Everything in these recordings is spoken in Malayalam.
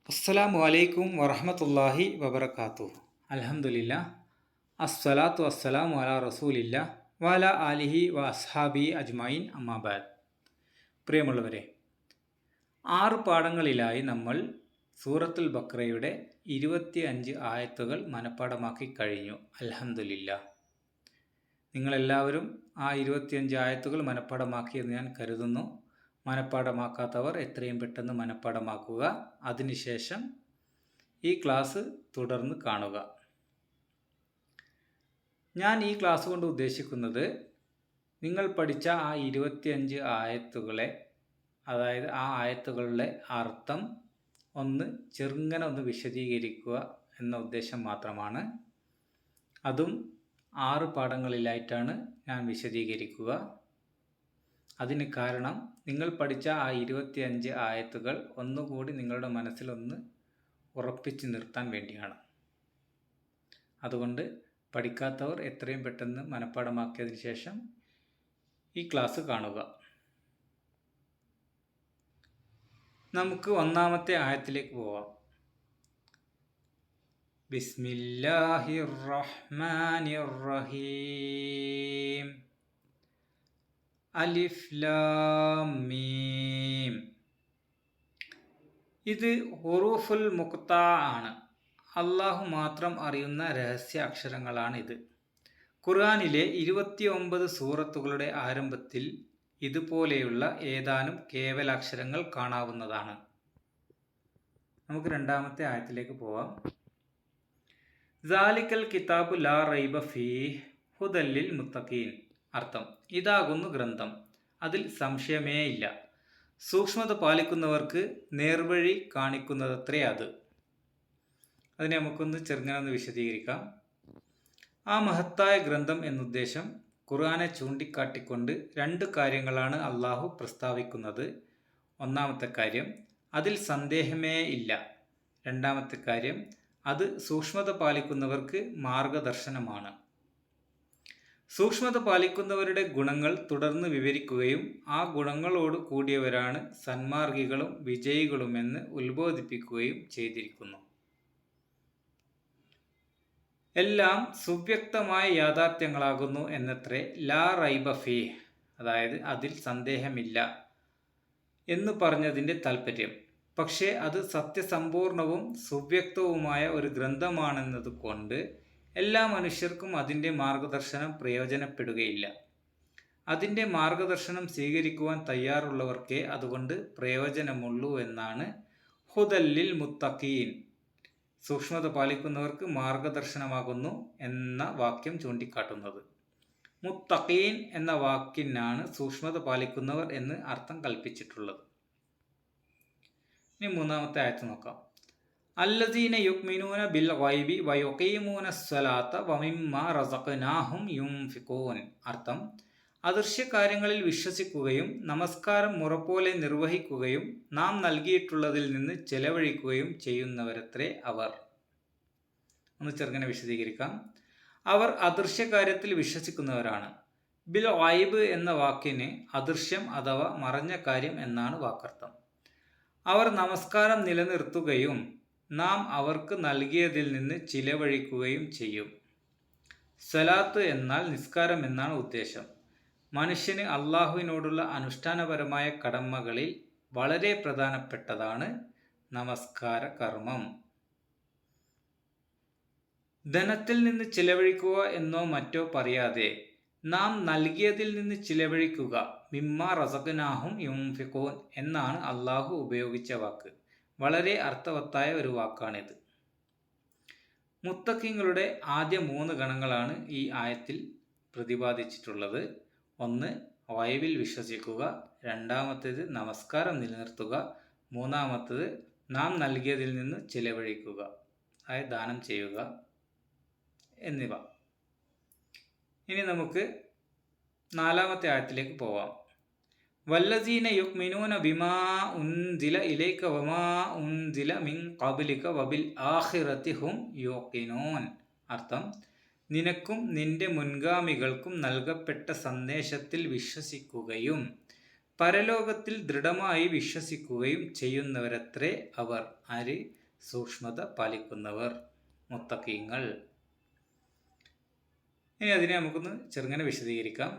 അസ്സലാമു അലൈക്കും വറഹ്മത്തുള്ളാഹി വബറകാതുഹു. അൽഹംദുലില്ലാ അസ്സലാത്തു വസ്സലാമു അലാ റസൂലില്ലാ വഅലാ ആലിഹി വ അസ്ഹാബി അജ്മഈൻ അമ്മാ ബഅദ്. പ്രിയമുള്ളവരെ, 6 പാഠങ്ങളിലായി നമ്മൾ സൂറത്തുൽ ബഖറയുടെ 25 ആയത്തുകൾ മനഃപ്പാഠമാക്കി കഴിഞ്ഞു. അൽഹംദുലില്ലാ. നിങ്ങളെല്ലാവരും ആ 25 ആയത്തുകൾ മനഃപ്പാഠമാക്കിയെന്ന് ഞാൻ കരുതുന്നു. മനഃപ്പാഠമാക്കാത്തവർ എത്രയും പെട്ടെന്ന് മനഃപ്പാഠമാക്കുക. അതിനുശേഷം ഈ ക്ലാസ് തുടർന്ന് കാണുക. ഞാൻ ഈ ക്ലാസ് കൊണ്ട് ഉദ്ദേശിക്കുന്നത്, നിങ്ങൾ പഠിച്ച ആ 25 ആയത്തുകളെ, അതായത് ആ ആയത്തുകളുടെ അർത്ഥം ചെറുങ്ങനെ വിശദീകരിക്കുക എന്ന ഉദ്ദേശം മാത്രമാണ്. അതും 6 പാഠങ്ങളിലായിട്ടാണ് ഞാൻ വിശദീകരിക്കുക. അതിന് കാരണം, നിങ്ങൾ പഠിച്ച ആ 25 ആയത്തുകൾ ഒന്നുകൂടി നിങ്ങളുടെ മനസ്സിൽ ഉറപ്പിച്ച് നിർത്താൻ വേണ്ടിയാണ്. അതുകൊണ്ട് പഠിക്കാത്തവർ എത്രയും പെട്ടെന്ന് മനഃപ്പാഠമാക്കിയതിന് ശേഷം ഈ ക്ലാസ് കാണുക. നമുക്ക് ഒന്നാമത്തെ ആയത്തിലേക്ക് പോവാം. ബിസ്മില്ലാഹിർ റഹ്മാനിർ റഹീം. അലിഫ് ലാം മീം. ഇത് ഹുറൂഫുൽ മുഖ്താ ആണ്. അള്ളാഹു മാത്രം അറിയുന്ന രഹസ്യ അക്ഷരങ്ങളാണ് ഇത്. ഖുർആനിലെ 29 സൂറത്തുകളുടെ ആരംഭത്തിൽ ഇതുപോലെയുള്ള ഏതാനും കേവലാക്ഷരങ്ങൾ കാണാവുന്നതാണ്. നമുക്ക് രണ്ടാമത്തെ ആയത്തിലേക്ക് പോവാം. സാലിക്കൽ കിതാബു ലാ റൈബ ഫീഹ് ഹുദൽ ലിൽ മുത്തഖീൻ. അർത്ഥം: ഇതാകുന്നു ഗ്രന്ഥം, അതിൽ സംശയമേയില്ല, സൂക്ഷ്മത പാലിക്കുന്നവർക്ക് നേർവഴി കാണിക്കുന്നതത്രേ അത്. അതിനെ നമുക്കൊന്ന് ചെറുങ്ങനെ വിശദീകരിക്കാം. ആ മഹത്തായ ഗ്രന്ഥം എന്നുദ്ദേശം ഖുർആനെ ചൂണ്ടിക്കാട്ടിക്കൊണ്ട് 2 കാര്യങ്ങളാണ് അള്ളാഹു പ്രസ്താവിക്കുന്നത്. ഒന്നാമത്തെ കാര്യം, അതിൽ സന്ദേഹമേ ഇല്ല. രണ്ടാമത്തെ കാര്യം, അത് സൂക്ഷ്മത പാലിക്കുന്നവർക്ക് മാർഗദർശനമാണ്. സൂക്ഷ്മത പാലിക്കുന്നവരുടെ ഗുണങ്ങൾ തുടർന്ന് വിവരിക്കുകയും ആ ഗുണങ്ങളോട് കൂടിയവരാണ് സന്മാർഗികളും വിജയികളുമെന്ന് ഉത്ബോധിപ്പിക്കുകയും ചെയ്തിരിക്കുന്നു. എല്ലാം സുവ്യക്തമായ യാഥാർത്ഥ്യങ്ങളാകുന്നു എന്നത്രേ ലാ റൈബ ഫീഹ്, അതായത് അതിൽ സന്ദേഹമില്ല എന്ന് പറഞ്ഞതിൻ്റെ താല്പര്യം. പക്ഷേ അത് സത്യസമ്പൂർണവും സുവ്യക്തവുമായ ഒരു ഗ്രന്ഥമാണെന്നതുകൊണ്ട് എല്ലാ മനുഷ്യർക്കും അതിൻ്റെ മാർഗദർശനം പ്രയോജനപ്പെടുകയില്ല. അതിൻ്റെ മാർഗദർശനം സ്വീകരിക്കുവാൻ തയ്യാറുള്ളവർക്കേ അതുകൊണ്ട് പ്രയോജനമുള്ളൂ എന്നാണ് ഹുദൽ ലിൽ മുത്തഖീൻ, സൂക്ഷ്മത പാലിക്കുന്നവർക്ക് മാർഗദർശനമാകുന്നു എന്ന വാക്യം ചൂണ്ടിക്കാട്ടുന്നത്. മുത്തഖീൻ എന്ന വാക്കിനാണ് സൂക്ഷ്മത പാലിക്കുന്നവർ എന്ന് അർത്ഥം കൽപ്പിച്ചിട്ടുള്ളത്. ഇനി മൂന്നാമത്തെ ആയത്ത് നോക്കാം. അല്ലദീന യുഅ്മിനൂന ബിൽ ഗൈബി വയുഖീമൂനസ് സ്വലാത്ത വമിമ്മാ റസഖ്നാഹും യുൻഫിഖൂൻ. അർത്ഥം: അദൃശ്യകാര്യങ്ങളിൽ വിശ്വസിക്കുകയും നമസ്കാരം മുറപോലെ നിർവഹിക്കുകയും നാം നൽകിയിട്ടുള്ളതിൽ നിന്ന് ചെലവഴിക്കുകയും ചെയ്യുന്നവരത്രേ അവർ. ചെറുങ്ങനെ വിശദീകരിക്കാം. അവർ അദൃശ്യകാര്യത്തിൽ വിശ്വസിക്കുന്നവരാണ്. ബിൽ ഗൈബ് എന്ന വാക്കിന് അദൃശ്യം അഥവാ മറഞ്ഞ കാര്യം എന്നാണ് വാക്കർത്ഥം. അവർ നമസ്കാരം നിലനിർത്തുകയും നാം അവർക്ക് നൽകിയതിൽ നിന്ന് ചിലവഴിക്കുകയും ചെയ്യും. സ്വലാത്ത് എന്നാൽ നിസ്കാരം എന്നാണ് ഉദ്ദേശം. മനുഷ്യന് അള്ളാഹുവിനോടുള്ള അനുഷ്ഠാനപരമായ കടമകളിൽ വളരെ പ്രധാനപ്പെട്ടതാണ് നമസ്കാര കർമ്മം. ധനത്തിൽ നിന്ന് ചിലവഴിക്കുക എന്നോ മറ്റോ പറയാതെ നാം നൽകിയതിൽ നിന്ന് ചിലവഴിക്കുക, മിമ്മാ റസഖ്നാഹും യുൻഫിഖൂൻ എന്നാണ് അള്ളാഹു ഉപയോഗിച്ച വാക്ക്. വളരെ അർത്ഥവത്തായ ഒരു വാക്കാണിത്. മുത്തഖീങ്ങളുടെ ആദ്യ 3 ഗണങ്ങളാണ് ഈ ആയത്തിൽ പ്രതിപാദിച്ചിട്ടുള്ളത്. 1, ഗൈബിൽ വിശ്വസിക്കുക. 2, നമസ്കാരം നിലനിർത്തുക. 3, നാം നൽകിയതിൽ നിന്ന് ചിലവഴിക്കുക, അതായത് ദാനം ചെയ്യുക എന്നിവ. ഇനി നമുക്ക് 4-ാമത്തെ ആയത്തിലേക്ക് പോവാം. വല്ലസീന യുഅ്മിനൂന ബിമാ ഉൻസില ഇലൈക വമാ ഉൻസില മിൻ ഖബ്ലിക വബിൽ ആഖിറതി ഹും യൂഖിനൂൻ. അർത്ഥം: നിനക്കും നിന്റെ മുൻഗാമികൾക്കും നൽകപ്പെട്ട സന്ദേശത്തിൽ വിശ്വസിക്കുകയും പരലോകത്തിൽ ദൃഢമായി വിശ്വസിക്കുകയും ചെയ്യുന്നവരത്രേ അവർ. ആര്? സൂക്ഷ്മത പാലിക്കുന്നവർ, മുത്തഖീങ്ങൾ. ഇനി അതിനെ നമുക്കൊന്ന് ചെറുങ്ങനെ വിശദീകരിക്കാം.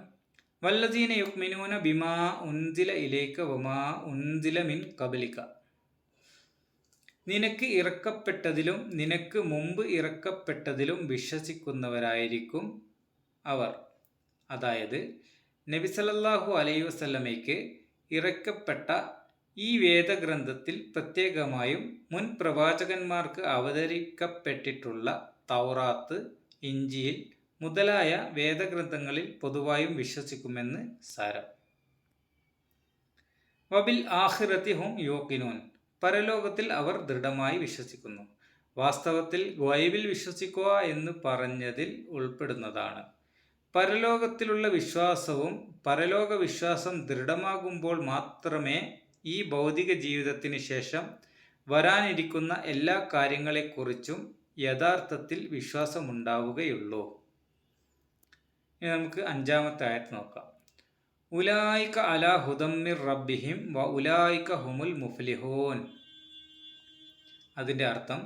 വല്ലദീന യുഅ്മിനൂന ബിമാ ഉൻസില ഇലൈക വമാ ഉൻസില മിൻ ഖബ്ലിക. നിനക്ക് ഇറക്കപ്പെട്ടതിലും നിനക്ക് മുമ്പ് ഇറക്കപ്പെട്ടതിലും വിശ്വസിക്കുന്നവരായിരിക്കും അവർ. അതായത് നബി സല്ലല്ലാഹു അലൈഹി വസല്ലമയ്ക്ക് ഇറക്കപ്പെട്ട ഈ വേദഗ്രന്ഥത്തിൽ പ്രത്യേകമായും മുൻ പ്രവാചകന്മാർക്ക് അവതരിക്കപ്പെട്ടിട്ടുള്ള തൗറാത്ത്, ഇഞ്ചീൽ മുതലായ വേദഗ്രന്ഥങ്ങളിൽ പൊതുവായും വിശ്വസിക്കുമെന്ന് സാരം. വബിൽ ആഖിറതി ഹും യൂഖിനൂൻ. പരലോകത്തിൽ അവർ ദൃഢമായി വിശ്വസിക്കുന്നു. വാസ്തവത്തിൽ ഗൈബിൽ വിശ്വസിക്കുക എന്ന് പറഞ്ഞതിൽ ഉൾപ്പെടുന്നതാണ്. പരലോകത്തിലുള്ള വിശ്വാസവും പരലോക വിശ്വാസം ദൃഢമാകുമ്പോൾ മാത്രമേ ഈ ഭൗതിക ജീവിതത്തിന് ശേഷം വരാനിരിക്കുന്ന എല്ലാ കാര്യങ്ങളെക്കുറിച്ചും യഥാർത്ഥത്തിൽ വിശ്വാസമുണ്ടാവുകയുള്ളൂ. ഇനി നമുക്ക് 5-ാമത്തെ ആയത്ത് നോക്കാം. ഉലായിക അലാ ഹുദം മിർ റബ്ബിഹിം വ ഉലായിക ഹുമുൽ മുഫ്ലിഹൂൻ. അതിൻ്റെ അർത്ഥം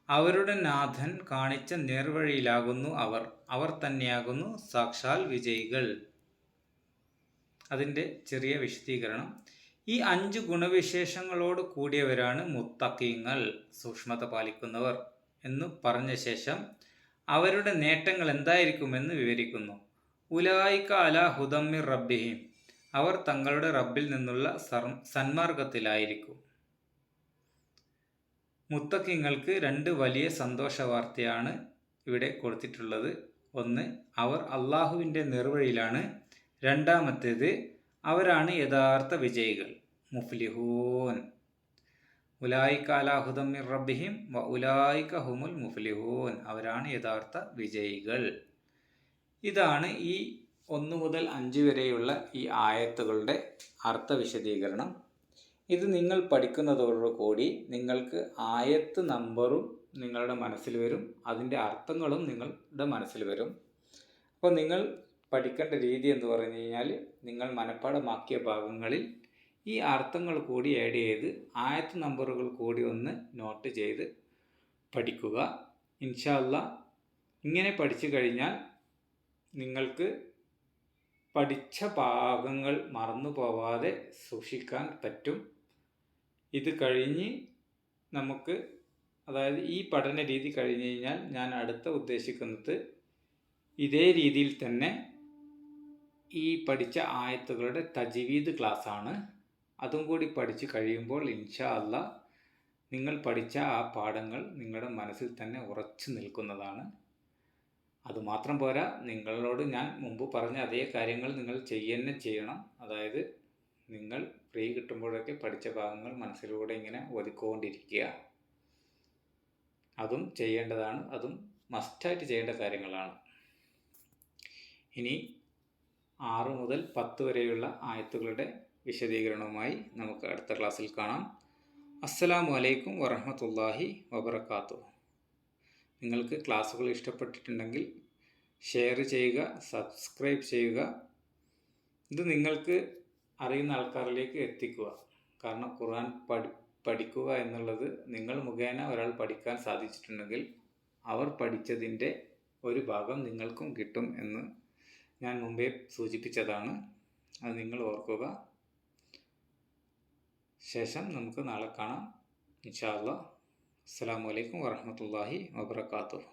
അവരുടെ നാഥൻ കാണിച്ച നേർവഴിയിലാകുന്നു അവർ തന്നെയാകുന്നു സാക്ഷാൽ വിജയികൾ. അതിൻ്റെ ചെറിയ വിശദീകരണം. ഈ 5 ഗുണവിശേഷങ്ങളോട് കൂടിയവരാണ് മുത്തഖീങ്ങൾ, സൂക്ഷ്മത പാലിക്കുന്നവർ എന്നു പറഞ്ഞ ശേഷം അവരുടെ നേട്ടങ്ങൾ എന്തായിരിക്കുമെന്ന് വിവരിക്കുന്നു. ഉലായിക അലാ ഹുദം മിർ റബ്ബിഹിം. അവർ തങ്ങളുടെ റബ്ബിൽ നിന്നുള്ള സന്മാർഗത്തിലായിരിക്കും. മുത്തഖീങ്ങൾക്ക് 2 വലിയ സന്തോഷ വാർത്തയാണ് ഇവിടെ കൊടുത്തിട്ടുള്ളത്. ഒന്ന്, അവർ അള്ളാഹുവിൻ്റെ നേർവഴിയിലാണ്. രണ്ടാമത്തേത്, അവരാണ് യഥാർത്ഥ വിജയികൾ, മുഫ്ലിഹൂൻ. ഉലായിക അലാ ഹുദം മിർ റബ്ബിഹിം വ ഉലായിക ഹുമുൽ മുഫ്ലിഹൂൻ. അവരാണ് യഥാർത്ഥ വിജയികൾ. ഇതാണ് ഈ 1 മുതൽ 5 വരെയുള്ള ഈ ആയത്തുകളുടെ അർത്ഥ വിശദീകരണം. ഇത് നിങ്ങൾ പഠിക്കുന്നതോടുകൂടി നിങ്ങൾക്ക് ആയത്ത് നമ്പറും നിങ്ങളുടെ മനസ്സിൽ വരും, അതിൻ്റെ അർത്ഥങ്ങളും നിങ്ങളുടെ മനസ്സിൽ വരും. അപ്പോൾ നിങ്ങൾ പഠിക്കേണ്ട രീതി എന്ന് പറഞ്ഞു കഴിഞ്ഞാൽ, നിങ്ങൾ മനഃപ്പാഠമാക്കിയ ഭാഗങ്ങളിൽ ഈ അർത്ഥങ്ങൾ കൂടി ആഡ് ചെയ്ത് ആയത്ത് നമ്പറുകൾ കൂടി ഒന്ന് നോട്ട് ചെയ്ത് പഠിക്കുക. ഇൻഷാ അല്ലാഹ് ഇങ്ങനെ പഠിച്ചു കഴിഞ്ഞാൽ നിങ്ങൾക്ക് പഠിച്ച ഭാഗങ്ങൾ മറന്നു പോവാതെ സൂക്ഷിക്കാൻ പറ്റും. ഇത് കഴിഞ്ഞ് നമുക്ക്, അതായത് ഈ പഠന രീതി കഴിഞ്ഞ് കഴിഞ്ഞാൽ ഞാൻ അടുത്ത ഉദ്ദേശിക്കുന്നത് ഇതേ രീതിയിൽ തന്നെ ഈ പഠിച്ച ആയത്തുകളുടെ തജ്വീദ് ക്ലാസ്സാണ്. അതും കൂടി പഠിച്ച് കഴിയുമ്പോൾ ഇൻഷാ അല്ലാഹ് നിങ്ങൾ പഠിച്ച ആ പാഠങ്ങൾ നിങ്ങളുടെ മനസ്സിൽ തന്നെ ഉറച്ചു നിൽക്കുന്നതാണ്. അതുമാത്രം പോരാ, നിങ്ങളോട് ഞാൻ മുമ്പ് പറഞ്ഞ അതേ കാര്യങ്ങൾ നിങ്ങൾ ചെയ്യണം. അതായത് നിങ്ങൾ ഫ്രീ കിട്ടുമ്പോഴൊക്കെ പഠിച്ച ഭാഗങ്ങൾ മനസ്സിലൂടെ ഇങ്ങനെ ഒതുക്കൊണ്ടിരിക്കുക. അതും ചെയ്യേണ്ടതാണ്, അതും മസ്റ്റായിട്ട് ചെയ്യേണ്ട കാര്യങ്ങളാണ്. ഇനി 6 മുതൽ 10 വരെയുള്ള ആയത്തുകളുടെ വിശദീകരണവുമായി നമുക്ക് അടുത്ത ക്ലാസ്സിൽ കാണാം. അസ്സലാമു അലൈക്കും വറഹ്മത്തുള്ളാഹി വബറകാതുഹു. നിങ്ങൾക്ക് ക്ലാസ്സുകൾ ഇഷ്ടപ്പെട്ടിട്ടുണ്ടെങ്കിൽ ഷെയർ ചെയ്യുക, സബ്സ്ക്രൈബ് ചെയ്യുക. ഇത് നിങ്ങൾക്ക് അറിയുന്ന ആൾക്കാരിലേക്ക് എത്തിക്കുക. കാരണം ഖുർആൻ പഠിക്കുക എന്നുള്ളത് നിങ്ങൾ മുഖേന ഒരാൾ പഠിക്കാൻ സാധിച്ചിട്ടുണ്ടെങ്കിൽ അവർ പഠിച്ചതിൻ്റെ ഒരു ഭാഗം നിങ്ങൾക്കും കിട്ടും എന്ന് ഞാൻ മുമ്പേ സൂചിപ്പിച്ചതാണ്. അത് നിങ്ങൾ ഓർക്കുക. ശേഷം നമുക്ക് നാളെ കാണാം ഇൻഷാ അല്ലാഹ്. അസ്സലാമു അലൈക്കും വറഹ്മത്തുള്ളാഹി വബറകാതുഹു.